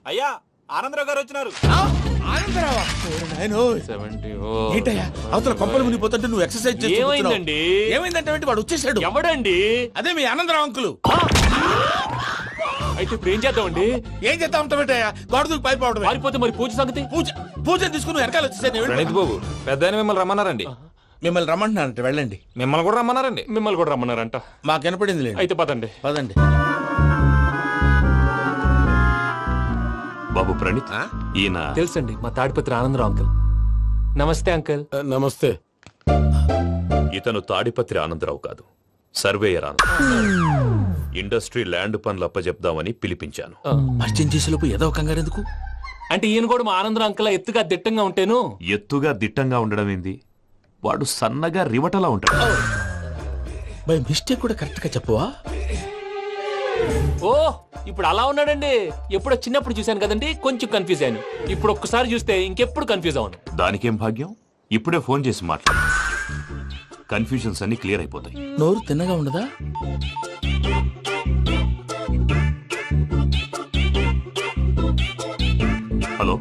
అయ్యా ఆనందరావు గారు వచ్చినారు. ఏంటయ్యా అవతల కొంపలు మునిగిపోతుంటే నువ్వు ఎక్సర్సైజ్ చేస్తున్నావు. ఏమైందండి? ఏమైందంటే వాడు వచ్చేసాడు. ఎవడండి? అదే మీ ఆనందరావు అంకులు. అయితే ఇప్పుడు ఏం చేద్దామండి? ఏం చేస్తా ఉంటావేటయ్యా, గోడ దూకి పైపోవడం. పారిపోతే మరి పూజ సంగతి? పూజ తీసుకుని వెనకాల వచ్చేసాను. ప్రణీత్ బాబు పెద్ద మిమ్మల్ని రమ్మన్నారండి. మిమ్మల్ని రమ్మంటున్నారంట, వెళ్ళండి. మిమ్మల్ని కూడా రమ్మన్నారండి. మిమ్మల్ని కూడా రమ్మన్నారంట. మాకు వినపడింది లేండి. అయితే పదండి. పదండి. బాబు ప్రణీత్, ఈయన తెలుసండి, మా తాడిపత్రి ఆనందరావు అంకుల్. నమస్తే అంకుల్. నమస్తే. ఇతను తాడిపత్రి ఆనందరావు కాదు, సర్వేయర్ ఆనందరావు. ఇండస్ట్రీ ల్యాండ్ పనులు అప్పచెప్దామని పిలిపించాను. పరిచయం చేసేలోపు ఏదో కంగారు ఎందుకు? అంటే ఈయన కూడా మా ఆనందరావు అంకుల్ ఎత్తుగా దిట్టంగా ఉంటేను. ఎత్తుగా దిట్టంగా ఉండడం ఏంది, వాడు సన్నగా రివటలా ఉంటాడు. బై మిస్టేక్ కూడా కరెక్ట్ గా చెప్పవా? ఓ ఇప్పుడు అలా ఉన్నాడండి. ఎప్పుడో చిన్నప్పుడు చూశాను కదండి, కొంచెం కన్ఫ్యూజ్ అయ్యాను. ఇప్పుడు ఒక్కసారి చూస్తే ఇంకెప్పుడు కన్ఫ్యూజ్ అవ్వను. దానికేం భాగ్యం, ఇప్పుడే ఫోన్ చేసి మాట్లాడు. కన్ఫ్యూజన్స్ అన్ని క్లియర్ అయిపోతాయి. నోరు తిన్నగా ఉండదా? హలో,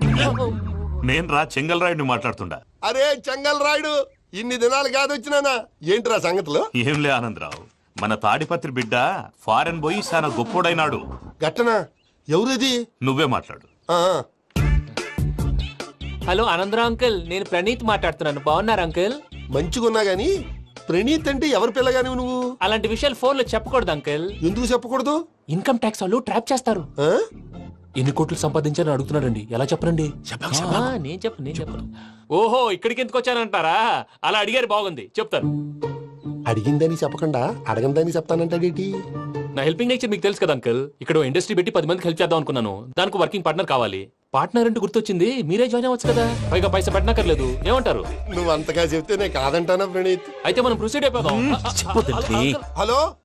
నేను రా చెంగల్రాయుడిని మాట్లాడుతుండా. అరే చెంగల్ రాయుడు, ఇన్ని దినాలు కాదు వచ్చినానా? ఏంట్రా సంగతులు? ఏంలే ఆనందరావు, మన తాడిపత్రి బిడ్డ ఫారెన్ పోయి చాలా గొప్పోడైనాడు. గట్టనా? ఎవరిది? నువ్వే మాట్లాడు. ఆ, హలో ఆనందరావు అంకుల్, నేను ప్రణీత్ మాట్లాడుతున్నాను. బాగున్నారు అంకుల్? మంచిగున్నా గాని ప్రణీత్ అంటే ఎవరి పిల్లగాని నువ్వు? అలాంటి విషయాలు ఫోన్ లో చెప్పకూడదు అంకుల్. ఎందుకు చెప్పకూడదు? ఇన్కమ్ ట్యాక్స్ వాళ్ళు ట్రాప్ చేస్తారు. ఆ? ఎన్ని కోట్లు సంపాదించాలని అడుగుతున్నాడండి. ఎలా చెప్పనండి? నేను చెప్పను. ఓహో, ఇక్కడికి ఎందుకు వచ్చానంటారా? అలా అడిగారు, బాగుంది, చెప్తాను. అడిగిందని చెప్పకుండా అడగందని చెప్తానంటాడేటి? నా హెల్పింగ్ నేచర్ మీకు తెలుసు కదా అంకుల్. ఇక్కడ ఇండస్ట్రీ పెట్టి 10 మందికి హెల్ప్ చేద్దాం అనుకున్నాను. దానికి వర్కింగ్ పార్ట్నర్ కావాలి. పార్ట్నర్ అంటే గుర్తొచ్చింది, మీరే జాయిన్ అవ్వచ్చు కదా. పైగా పైసా పెట్టనక్కర్లేదు. ఏమంటారు? నువ్వు అంతగా చెప్తే నేను కాదంటానా ప్రణీత్? అయితే మనం ప్రొసీడ్ అయిపోదాం. చెప్పొద్దండి. హలో